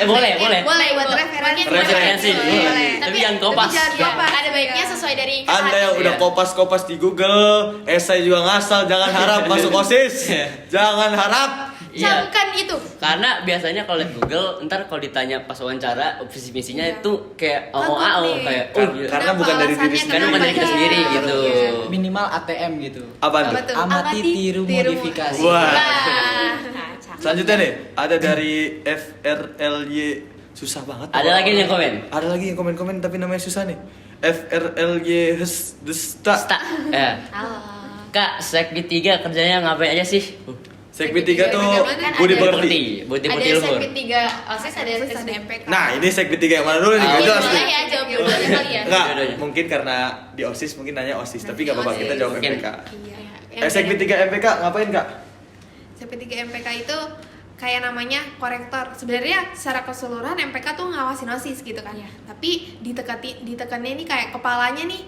Speaker 4: Boleh
Speaker 1: Boleh.
Speaker 4: buat referensi.
Speaker 1: Referensi,
Speaker 4: Boleh.
Speaker 1: Tapi jangan kopas.
Speaker 4: jangan
Speaker 5: Ya,
Speaker 4: kopas.
Speaker 5: ada baiknya sesuai dari
Speaker 2: Anda yang udah
Speaker 1: Iya.
Speaker 2: kopas-kopas di Google, esai juga ngasal, jangan harap masuk OSIS. Jangan harap.
Speaker 1: Iya.
Speaker 5: camkan itu.
Speaker 1: Karena biasanya kalau lihat Google, ntar kalau ditanya pas wawancara visi misinya
Speaker 4: Iya.
Speaker 1: itu kayak
Speaker 4: Takut
Speaker 1: AO
Speaker 4: nih.
Speaker 1: kayak
Speaker 2: Karena
Speaker 4: Kenapa
Speaker 2: bukan dari diri
Speaker 4: alasannya,
Speaker 2: sendiri.
Speaker 1: Karena bukan dari kita
Speaker 4: kenapa?
Speaker 1: sendiri gitu.
Speaker 4: Iya.
Speaker 3: Minimal ATM gitu.
Speaker 2: Apaan
Speaker 4: Apa
Speaker 2: tuh?
Speaker 4: tuh?
Speaker 3: Amati, tiru, modifikasi.
Speaker 2: Wah.
Speaker 5: Nah,
Speaker 2: Selanjutnya nih, ada dari FRLY, susah banget.
Speaker 1: Ada lagi nih yang komen.
Speaker 2: Ada lagi yang komen-komen tapi namanya susah nih. FRLY Desta.
Speaker 1: Ya.
Speaker 5: Halo.
Speaker 1: Kak, Sekbi 3 kerjanya ngapain aja sih?
Speaker 2: Sekbi 3 tuh
Speaker 5: Kan
Speaker 2: budi
Speaker 5: ada-
Speaker 2: pekerti.
Speaker 1: Budi
Speaker 5: Ada
Speaker 1: pekerti luhur.
Speaker 5: Sekbi 3 OSIS, ada
Speaker 4: Terus ada
Speaker 5: SD.
Speaker 4: MPK.
Speaker 2: Nah, ini Sekbi 3 yang mana dulu nih?
Speaker 1: Oh,
Speaker 2: Gak
Speaker 5: Iya,
Speaker 2: jelas
Speaker 5: boleh
Speaker 2: nih.
Speaker 5: ya, jawab dua-duanya kali ya.
Speaker 2: Enggak,
Speaker 1: Dua-duanya.
Speaker 2: mungkin karena di OSIS mungkin nanya OSIS, tapi gak apa-apa kita jawab
Speaker 1: Mungkin.
Speaker 2: MPK.
Speaker 4: Iya.
Speaker 2: Sekbi 3 MPK ngapain Kak?
Speaker 4: CP3 MPK itu kayak namanya korektor. Sebenarnya secara keseluruhan MPK tuh ngawasin OSIS gitu kan ya. Tapi ditekannya ini kayak kepalanya nih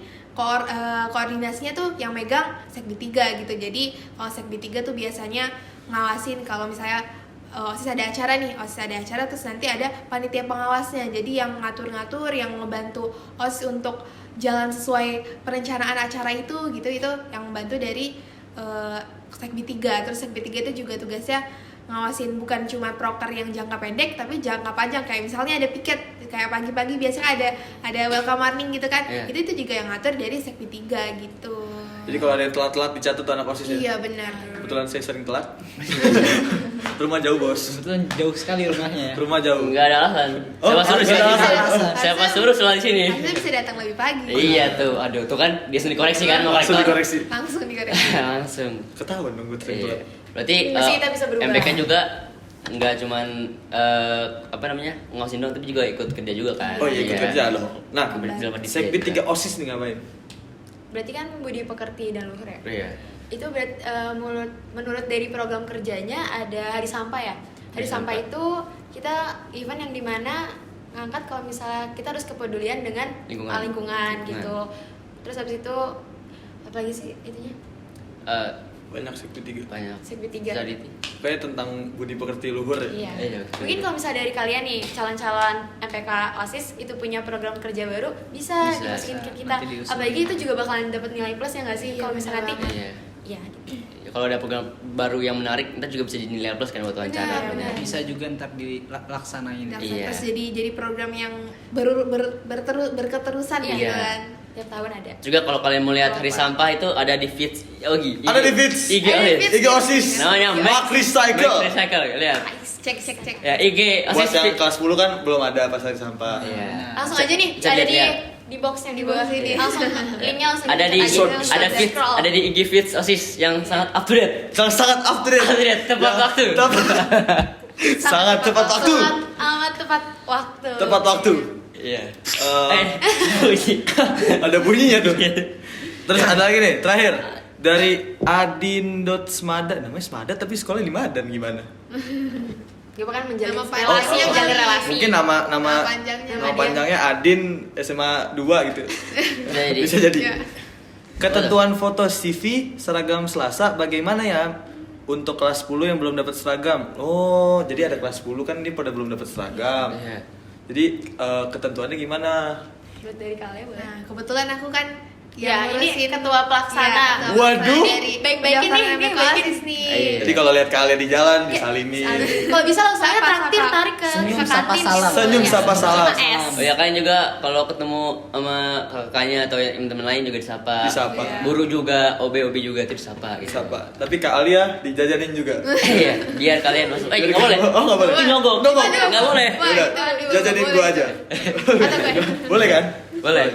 Speaker 4: koordinasinya tuh yang megang Sekbi 3 gitu. Jadi kalau Sekbi 3 tuh biasanya ngawasin kalau misalnya OSIS ada acara nih, OSIS ada acara terus nanti ada panitia pengawasnya. Jadi yang ngatur-ngatur, yang ngebantu OSIS untuk jalan sesuai perencanaan acara itu gitu, itu yang membantu dari Sekbi 3. Terus Sekbi 3 itu juga tugasnya ngawasin bukan cuma proker yang jangka pendek tapi jangka panjang, kayak misalnya ada piket kayak pagi-pagi biasanya ada welcome morning gitu kan.
Speaker 1: Iya.
Speaker 4: Itu juga yang ngatur dari Sekbi 3 gitu.
Speaker 2: Jadi kalau ada yang telat-telat dicatat tuh anak OSIS ya?
Speaker 4: Iya benar.
Speaker 2: Kebetulan saya sering telat. Rumah jauh bos.
Speaker 3: Kebetulan jauh sekali rumahnya ya.
Speaker 2: Rumah jauh.
Speaker 1: Enggak ada alasan.
Speaker 2: Oh,
Speaker 1: Siapa suruh
Speaker 2: nggak
Speaker 1: sih?
Speaker 2: ada
Speaker 3: alasan.
Speaker 1: Siapa suruh selalu di sini?
Speaker 4: Harusnya bisa datang lebih pagi.
Speaker 1: Iya tuh, aduh tuh kan dia sendiri koreksi kan mau
Speaker 2: Langsung
Speaker 1: korektor.
Speaker 2: dikoreksi.
Speaker 4: Langsung dikoreksi.
Speaker 1: Langsung.
Speaker 2: Ketahuan dong gue sering
Speaker 1: Iya.
Speaker 2: telat.
Speaker 1: Berarti
Speaker 5: Masih kita bisa berubah.
Speaker 1: MPK juga nggak cuman apa namanya ngawasin doang tapi juga ikut kerja juga kan.
Speaker 2: Oh iya ikut kerja loh. Nah,
Speaker 1: Dapat di
Speaker 2: Sekbi
Speaker 1: juga.
Speaker 2: 3 OSIS nih ngapain?
Speaker 5: Berarti kan budi pekerti dan luhur ya.
Speaker 1: Iya.
Speaker 5: Itu menurut dari program kerjanya ada hari sampah ya. Hari
Speaker 1: Hari
Speaker 5: sampah
Speaker 1: sampah.
Speaker 5: itu kita event yang dimana ngangkat kalau misalnya kita harus kepedulian dengan
Speaker 1: Lingkungan.
Speaker 5: lingkungan gitu. Terus habis itu apa lagi sih itunya?
Speaker 1: Eh,
Speaker 2: Banyak Sekbi 3.
Speaker 1: banyak.
Speaker 5: Sekbi 3.
Speaker 1: Jadi
Speaker 2: Kayak tentang budi pekerti luhur ya?
Speaker 5: Iya.
Speaker 1: Iya, betul.
Speaker 5: Mungkin kalau misalnya dari kalian nih calon-calon MPK OSIS itu punya program kerja baru bisa
Speaker 1: Bisa.
Speaker 5: dimasukin ke kita.
Speaker 3: Nanti diusulin.
Speaker 5: Apalagi itu juga bakalan dapat nilai plus ya nggak sih?
Speaker 4: Iya,
Speaker 5: Kalau misalnya
Speaker 4: benar
Speaker 5: nanti
Speaker 1: Iya.
Speaker 5: ya gitu.
Speaker 1: Ya, kalau ada program baru yang menarik, kita juga bisa jadi nilai plus kan buat wawancara.
Speaker 5: Benar.
Speaker 3: Bisa juga ntar dilaksanain.
Speaker 4: Dan
Speaker 1: Iya.
Speaker 4: terus jadi program yang berketerusan
Speaker 5: Iya.
Speaker 4: gitu kan.
Speaker 5: Tiap tahun ada.
Speaker 1: Juga kalau kalian mau lihat hari sampah itu ada di feeds Yogi.
Speaker 2: Ada di feeds.
Speaker 1: IG
Speaker 4: Ada di
Speaker 1: OSIS.
Speaker 4: feeds.
Speaker 2: IG OSIS.
Speaker 1: Namanya
Speaker 2: Mark Recycle.
Speaker 1: Make Recycle, lihat.
Speaker 4: Cek.
Speaker 1: Ya IG
Speaker 2: Buat
Speaker 1: OSIS
Speaker 2: yang
Speaker 1: feed.
Speaker 2: kelas 10 kan belum ada pas hari sampah.
Speaker 1: Iya.
Speaker 5: Langsung aja nih
Speaker 1: Bisa
Speaker 5: ada
Speaker 1: dilihat.
Speaker 5: di box yang di
Speaker 4: Di
Speaker 5: bawah
Speaker 4: box ini.
Speaker 5: Langsung linknya langsung
Speaker 1: Ada di
Speaker 5: dicek aja,
Speaker 1: ada
Speaker 5: langsung
Speaker 1: feed,
Speaker 5: scroll.
Speaker 1: ada di IG feeds OSIS yang sangat up to date.
Speaker 2: Sangat up to date.
Speaker 1: Up to date, tepat
Speaker 2: Ya,
Speaker 1: waktu.
Speaker 2: Sangat tepat waktu.
Speaker 5: Amat tepat waktu.
Speaker 2: Tepat waktu.
Speaker 1: Iya.
Speaker 2: Eh,
Speaker 1: bunyi.
Speaker 2: ada bunyinya tuh. Terus ada lagi nih, terakhir dari Adin.smada, namanya Smada tapi sekolahnya di Madan gimana?
Speaker 5: Gue kan menjalin
Speaker 4: Nama
Speaker 5: relasi,
Speaker 4: panjangnya
Speaker 5: menjalin
Speaker 4: kali.
Speaker 5: relasi.
Speaker 2: Mungkin nama
Speaker 4: Nama panjangnya.
Speaker 2: nama panjangnya Adin SMA 2 gitu.
Speaker 1: Jadi.
Speaker 2: Bisa jadi.
Speaker 4: Iya.
Speaker 2: Ketentuan foto CV seragam Selasa bagaimana ya untuk kelas 10 yang belum dapat seragam? Oh, jadi ada kelas 10 kan dia pada belum dapat seragam.
Speaker 1: Iya.
Speaker 2: Jadi ketentuannya gimana?
Speaker 5: Buat dari kalian boleh.
Speaker 4: Nah, kebetulan aku kan
Speaker 5: Ya,
Speaker 4: yang
Speaker 5: ini
Speaker 4: ngurusin-
Speaker 5: ketua pelaksana.
Speaker 4: Iya, ketua
Speaker 2: Waduh.
Speaker 4: pelaksana dari
Speaker 5: Baik-baikin nih,
Speaker 4: pendaftaran
Speaker 5: nih,
Speaker 4: MPK
Speaker 5: baikin.
Speaker 4: OSIS nih.
Speaker 1: Iya.
Speaker 2: Jadi kalau lihat kalian di jalan disalimi.
Speaker 5: Kalau bisa langsung aja
Speaker 4: Sapa,
Speaker 5: traktir,
Speaker 4: sapa.
Speaker 5: tarik ke
Speaker 3: Senyum,
Speaker 5: ke
Speaker 3: sapa,
Speaker 5: kantin.
Speaker 3: salam.
Speaker 2: Senyum,
Speaker 5: Iya.
Speaker 2: sapa, salam.
Speaker 5: Sama es.
Speaker 1: Oh ya kalian juga kalau ketemu sama kakaknya atau yang teman lain juga disapa.
Speaker 2: Disapa.
Speaker 4: Iya.
Speaker 1: Guru juga, OB juga itu disapa gitu.
Speaker 2: Siapa? Tapi Kak Alia dijajanin juga.
Speaker 1: Iya, biar kalian masuk.
Speaker 2: Jadi
Speaker 1: Nggak boleh.
Speaker 2: Oh, nggak boleh.
Speaker 1: Itu nyogok.
Speaker 2: Nyogok.
Speaker 1: Nggak boleh.
Speaker 4: Wah,
Speaker 2: Udah,
Speaker 4: itu
Speaker 2: jajanin
Speaker 4: boleh.
Speaker 2: gua aja.
Speaker 4: Atau gue.
Speaker 2: Boleh kan?
Speaker 1: Boleh.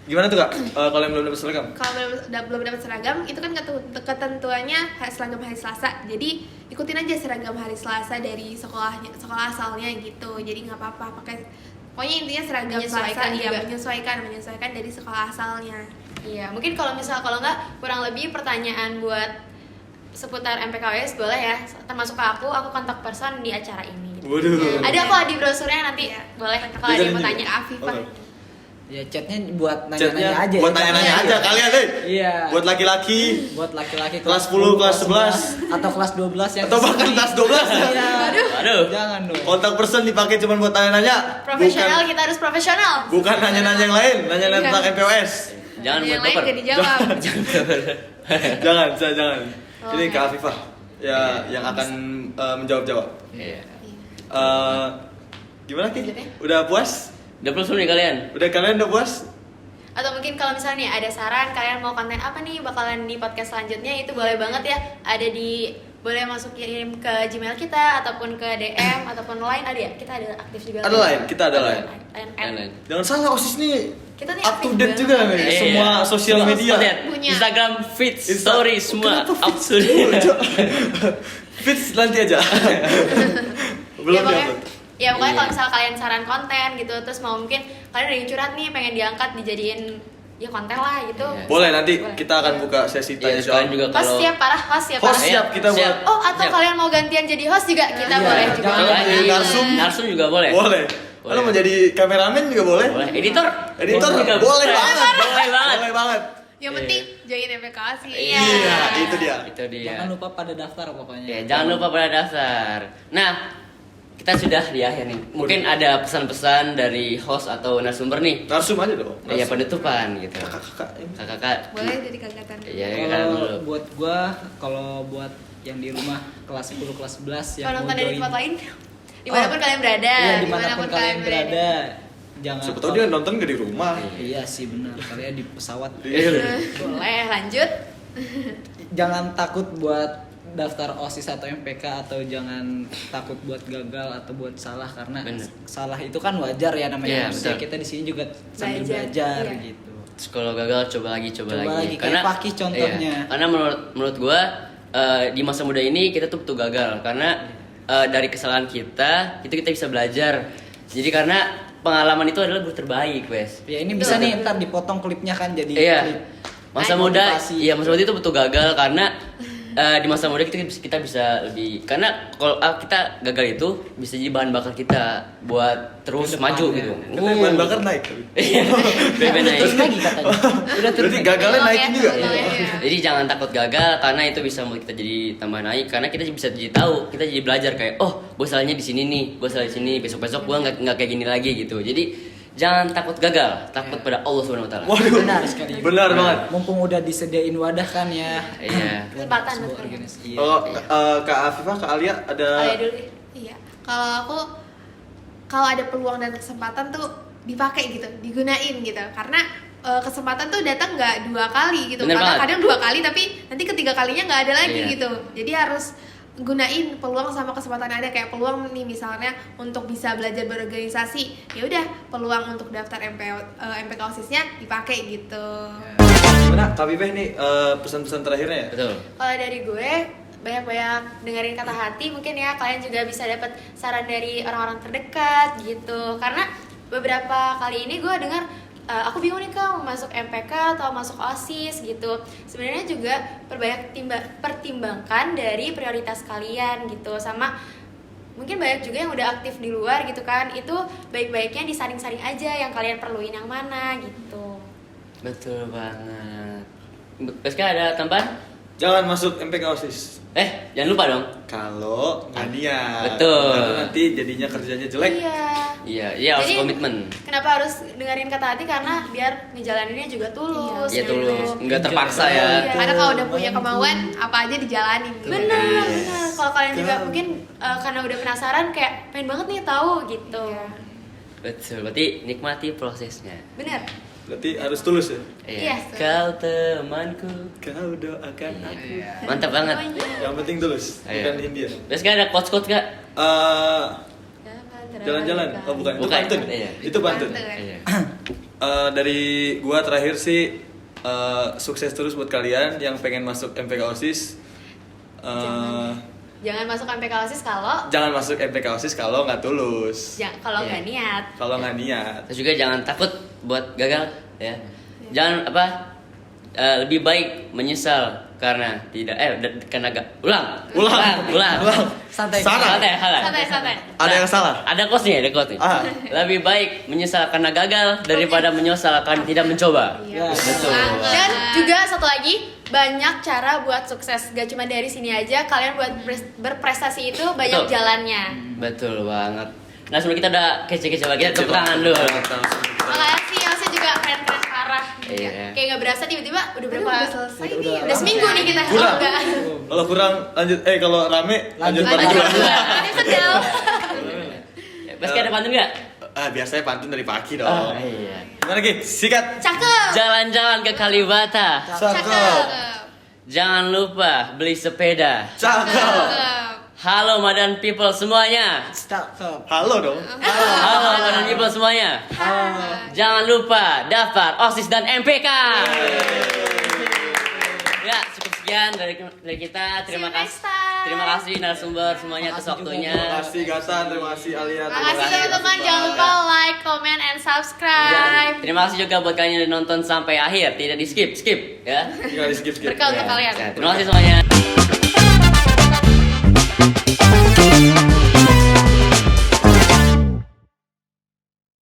Speaker 2: Gimana tuh Kak? Kalau yang belum dapat seragam?
Speaker 4: Kalau belum dapat seragam itu kan ketentuannya seragam hari Selasa. Jadi ikutin aja seragam hari Selasa dari sekolah asalnya gitu. Jadi nggak apa-apa pakai. Pokoknya intinya seragam
Speaker 5: Menyesuaikan
Speaker 4: Selasa, ya
Speaker 5: juga.
Speaker 4: menyesuaikan dari sekolah asalnya.
Speaker 5: Iya, mungkin kalau nggak kurang lebih pertanyaan buat seputar MPKWS boleh ya, termasuk ke aku kontak person di acara ini. Gitu.
Speaker 2: Waduh.
Speaker 5: Ada kok di brosurnya nanti
Speaker 4: Iya.
Speaker 5: boleh kalau ada yang mau
Speaker 2: Jajanin
Speaker 5: tanya.
Speaker 2: juga.
Speaker 4: Afifah.
Speaker 2: Oke.
Speaker 3: Ya chatnya buat
Speaker 2: Chatnya
Speaker 3: nanya-nanya aja.
Speaker 2: buat
Speaker 3: ya.
Speaker 2: nanya-nanya
Speaker 5: Iya.
Speaker 2: aja kalian deh.
Speaker 3: Iya.
Speaker 2: Buat laki-laki
Speaker 3: Buat laki-laki
Speaker 2: Kelas 10, kelas 11.
Speaker 3: atau kelas 12 yang
Speaker 2: atau bahkan kelas 12.
Speaker 3: Iya.
Speaker 1: Aduh.
Speaker 3: Jangan dong.
Speaker 2: Kontak person dipakai cuma buat nanya-nanya.
Speaker 5: Profesional, kita harus profesional.
Speaker 2: Bukan nanya-nanya yang lain, nanya-nanya
Speaker 4: Iya.
Speaker 2: tentang MPOS.
Speaker 1: Jangan buat
Speaker 4: yang lain
Speaker 1: baper.
Speaker 4: gak dijawab.
Speaker 2: Jangan, saya jangan.
Speaker 5: Oh,
Speaker 2: Ini
Speaker 5: iya.
Speaker 2: Kak Afifah ya yang akan menjawab-jawab.
Speaker 1: Iya.
Speaker 2: Gimana Ki?
Speaker 5: Lanjutnya?
Speaker 2: Udah puas?
Speaker 1: Udah plus belum nih kalian?
Speaker 2: Udah kalian udah puas?
Speaker 5: Atau mungkin kalau misalnya nih ada saran kalian mau konten apa nih bakalan di podcast selanjutnya itu boleh banget ya. Ada di boleh masuk kirim ke Gmail kita ataupun ke DM ataupun line ada ya. Kita ada aktif juga.
Speaker 2: Ada line, kita ada line.
Speaker 5: Line.
Speaker 1: Lain.
Speaker 2: Jangan salah OSIS nih
Speaker 5: kita nih
Speaker 2: Up to
Speaker 5: aktif
Speaker 2: date
Speaker 5: banget.
Speaker 2: juga nih,
Speaker 1: Iya.
Speaker 2: semua sosial
Speaker 1: Semua
Speaker 2: media.
Speaker 1: lihat.
Speaker 4: Punya.
Speaker 1: Instagram feed, story semua
Speaker 2: Kenapa
Speaker 1: up
Speaker 2: fits
Speaker 1: to date.
Speaker 2: dulu, Cok? Fits nanti aja. Belum
Speaker 5: ya, pokoknya,
Speaker 2: diupload.
Speaker 5: ya pokoknya
Speaker 1: Iya.
Speaker 5: kalau misalnya kalian saran konten gitu, terus mau mungkin kalian ada yang curhat nih pengen diangkat dijadiin ya konten lah gitu.
Speaker 1: Iya.
Speaker 2: Boleh nanti
Speaker 5: Boleh.
Speaker 2: kita akan buka sesi
Speaker 1: Iya,
Speaker 2: tanya
Speaker 1: kalian
Speaker 2: jawab.
Speaker 1: juga
Speaker 5: Host
Speaker 1: kalau
Speaker 5: siap parah, host siap
Speaker 2: Host
Speaker 5: parah.
Speaker 2: siap kita buat.
Speaker 5: Oh atau
Speaker 1: Siap.
Speaker 5: kalian mau gantian jadi host juga kita
Speaker 3: Iya,
Speaker 5: boleh juga.
Speaker 3: jangan
Speaker 1: Coba
Speaker 3: jadi
Speaker 1: jadi
Speaker 2: narsum.
Speaker 1: narsum juga boleh.
Speaker 2: Boleh.
Speaker 1: Boleh.
Speaker 2: Kalau mau jadi kameramen juga boleh.
Speaker 1: Boleh. Editor.
Speaker 2: Editor
Speaker 1: juga
Speaker 2: boleh banget.
Speaker 1: Boleh banget.
Speaker 2: Boleh banget.
Speaker 4: Yang
Speaker 1: Iya.
Speaker 4: penting join MPKOSIS.
Speaker 5: Iya.
Speaker 2: Iya, itu dia.
Speaker 1: Itu dia.
Speaker 3: Jangan lupa pada daftar pokoknya.
Speaker 1: Ya, jangan lupa pada daftar. Nah, kita sudah di akhir nih. Mungkin ada pesan-pesan dari host atau narasumber nih.
Speaker 2: Narsum aja dong.
Speaker 1: Ya penutupan gitu.
Speaker 2: Kakak-kakak ini.
Speaker 1: Kakak-kakak.
Speaker 4: Boleh jadi kagatan.
Speaker 1: Iya, kakak dulu.
Speaker 3: Kalau buat gua, kalau buat yang di rumah kelas 10, kelas 11 yang
Speaker 5: Kalau
Speaker 3: mau
Speaker 5: nonton dari
Speaker 3: join.
Speaker 5: tempat lain, dimanapun kalian berada.
Speaker 3: Iya, dimanapun kalian berada. Jangan
Speaker 2: Siapa tahu dia nonton gak di rumah.
Speaker 3: Iya sih benar, kalian di pesawat.
Speaker 5: Boleh lanjut.
Speaker 3: Jangan takut buat daftar OSIS atau MPK, atau jangan takut buat gagal atau buat salah, karena
Speaker 1: Bener.
Speaker 3: salah itu kan wajar ya, namanya
Speaker 1: Iya,
Speaker 3: manusia.
Speaker 1: betul.
Speaker 3: Kita di sini juga sambil
Speaker 5: Belajar,
Speaker 3: belajar
Speaker 5: iya.
Speaker 3: gitu.
Speaker 1: Terus kalau gagal coba lagi.
Speaker 3: Coba lagi, kayak Fakih contohnya.
Speaker 1: Iya, karena menurut gua di masa muda ini kita tuh butuh gagal karena dari kesalahan kita itu kita bisa belajar. Jadi karena pengalaman itu adalah guru terbaik, wes.
Speaker 3: Ya ini bisa nih ntar dipotong klipnya kan jadi
Speaker 1: Iya.
Speaker 3: klip.
Speaker 1: Masa
Speaker 3: Naik
Speaker 1: muda,
Speaker 3: motivasi.
Speaker 1: iya masa muda itu butuh gagal karena di masa muda kita bisa lebih, karena kalau kita gagal itu bisa jadi bahan bakar kita buat terus
Speaker 3: Ke depannya.
Speaker 1: maju gitu.
Speaker 2: Katanya bahan bakar naik.
Speaker 1: Iya, BB naik.
Speaker 3: Terus lagi katanya. Udah turun.
Speaker 2: Berarti gagalnya
Speaker 5: Tolong
Speaker 2: naikin
Speaker 5: ya,
Speaker 2: juga.
Speaker 5: tolong ya.
Speaker 4: Iya.
Speaker 1: Jadi jangan takut gagal karena itu bisa membuat kita jadi tambah naik, karena kita bisa jadi tahu, kita jadi belajar kayak oh gue salahnya di sini nih, gue salah di sini, besok gue nggak kayak gini lagi gitu. Jadi jangan takut gagal, takut pada Allah Subhanahu Wa Taala.
Speaker 2: Waduh.
Speaker 3: Benar sekali.
Speaker 2: Benar banget.
Speaker 3: Mumpung udah disediain wadah kan ya.
Speaker 1: Iya.
Speaker 5: Kesempatan,
Speaker 3: Sebuah
Speaker 5: betul.
Speaker 3: organisasi. Iya.
Speaker 2: Kalau Kak Afifah, Kak Alia ada
Speaker 5: Alia dulu deh.
Speaker 4: Iya. Kalau ada peluang dan kesempatan tuh dipakai gitu, digunain gitu. Karena kesempatan tuh datang nggak 2 kali gitu.
Speaker 1: Bener banget.
Speaker 4: Kadang 2 kali tapi nanti ketiga kalinya nggak ada lagi
Speaker 1: Iya.
Speaker 4: gitu. Jadi harus gunain peluang sama kesempatan yang ada, kayak peluang nih misalnya untuk bisa belajar berorganisasi, ya udah peluang untuk daftar MPK OSIS-nya dipakai gitu.
Speaker 2: Gimana Kak Afifah nih pesan-pesan terakhirnya ya?
Speaker 1: Betul.
Speaker 5: Kalau dari gue banyak-banyak dengerin kata hati, mungkin ya kalian juga bisa dapat saran dari orang-orang terdekat gitu. Karena beberapa kali ini gue dengar aku bingung nih Kak mau masuk MPK atau masuk OSIS gitu. Sebenarnya juga pertimbangkan dari prioritas kalian gitu, sama mungkin banyak juga yang udah aktif di luar gitu kan. Itu baik-baiknya disaring-saring aja yang kalian perluin yang mana gitu.
Speaker 1: Betul banget. Beska ada tambahan?
Speaker 2: Jangan masuk MPK OSIS.
Speaker 1: Jangan lupa dong.
Speaker 2: Kalau nggak niat.
Speaker 1: Betul.
Speaker 2: Karena nanti jadinya kerjanya jelek.
Speaker 5: Iya.
Speaker 1: Iya, harus
Speaker 5: Jadi,
Speaker 1: komitmen.
Speaker 5: Kenapa harus dengerin kata hati? Karena biar ngejalaninnya juga tulus.
Speaker 1: Iya
Speaker 5: gitu.
Speaker 1: tulus, nggak terpaksa ya.
Speaker 5: Iya.
Speaker 4: Karena kalau udah punya kemauan, apa aja dijalanin gitu.
Speaker 5: Bener,
Speaker 1: Yes.
Speaker 5: bener. Kalau kalian juga mungkin karena udah penasaran kayak pengen banget nih tahu gitu.
Speaker 4: Iya.
Speaker 1: Betul, berarti nikmati prosesnya.
Speaker 5: Bener.
Speaker 2: Berarti harus tulus ya.
Speaker 5: Iya.
Speaker 1: Kau temanku.
Speaker 2: Kau doakan aku.
Speaker 1: Mantap banget.
Speaker 2: Yang penting tulus,
Speaker 1: Iya.
Speaker 2: bukan India.
Speaker 1: Beska ada quotes-quotes gak?
Speaker 2: Jalan-jalan. Oh bukan, itu
Speaker 1: Bukan.
Speaker 2: pantun.
Speaker 1: Iya.
Speaker 2: Itu pantun.
Speaker 1: Iya.
Speaker 2: Dari gua terakhir sih sukses terus buat kalian yang pengen masuk MPK OSIS.
Speaker 5: Jangan masuk MPK OSIS kalau
Speaker 2: Jangan masuk MPK OSIS kalau nggak tulus.
Speaker 5: kalau
Speaker 1: Iya.
Speaker 5: nggak niat.
Speaker 2: Kalau nggak niat.
Speaker 1: Terus juga jangan takut buat gagal ya. Jangan lebih baik menyesal karena tidak karena ulang.
Speaker 3: Santai.
Speaker 2: Salah.
Speaker 5: Santai.
Speaker 2: Ada yang salah?
Speaker 1: Ada quotes nih.
Speaker 2: Ah.
Speaker 1: Lebih baik menyesal karena gagal daripada menyesal karena tidak mencoba.
Speaker 3: Ya,
Speaker 1: Betul.
Speaker 5: Dan juga satu lagi, banyak cara buat sukses. Gak cuma dari sini aja, kalian buat berprestasi itu banyak
Speaker 1: Betul.
Speaker 5: jalannya.
Speaker 1: Betul banget. Nah, sebelum kita udah kece-kece lagi,
Speaker 2: Kece
Speaker 1: tepuk tangan
Speaker 2: banget.
Speaker 1: dulu.
Speaker 5: Makasih, Elsa juga keren-keren parah.
Speaker 1: Iya.
Speaker 5: Kayak gak berasa tiba-tiba udah berapa?
Speaker 4: Udah selesai nih.
Speaker 5: Udah seminggu nih kita.
Speaker 2: Kurang.
Speaker 5: Oh, enggak.
Speaker 2: Kalau kurang lanjut kalau rame lanjut part
Speaker 3: Lanjut.
Speaker 2: dua.
Speaker 5: Ini sedang.
Speaker 1: Beska ada pantun nggak?
Speaker 2: Biasanya pantun dari Paki dong.
Speaker 1: Oh, iya.
Speaker 2: Gimana Ki? Sikat.
Speaker 5: Cakep.
Speaker 1: Jalan-jalan ke Kalibata.
Speaker 2: Cakep.
Speaker 1: Jangan lupa beli sepeda.
Speaker 2: Cakep.
Speaker 4: Cakep.
Speaker 1: Halo Madan People semuanya.
Speaker 3: Cakep.
Speaker 2: Halo dong.
Speaker 1: Halo Madan People semuanya. Jangan lupa daftar OSIS dan MPK. Ya, cukup sekian dari kita. Terima
Speaker 5: See you next
Speaker 1: kasih.
Speaker 5: time.
Speaker 1: Terima kasih narasumber semuanya atas
Speaker 3: Makasih juga.
Speaker 1: waktunya.
Speaker 2: Terima kasih Gatan, terima kasih Alia. terima
Speaker 5: Makasih
Speaker 2: kasih
Speaker 5: teman-teman,
Speaker 2: Afifah.
Speaker 5: jangan lupa like, comment, and subscribe.
Speaker 1: Terima kasih juga buat kalian yang udah nonton sampai akhir, tidak di skip ya.
Speaker 2: Tinggal di skip.
Speaker 5: Berkah untuk
Speaker 1: Ya.
Speaker 5: kalian.
Speaker 1: Ya, terima kasih semuanya.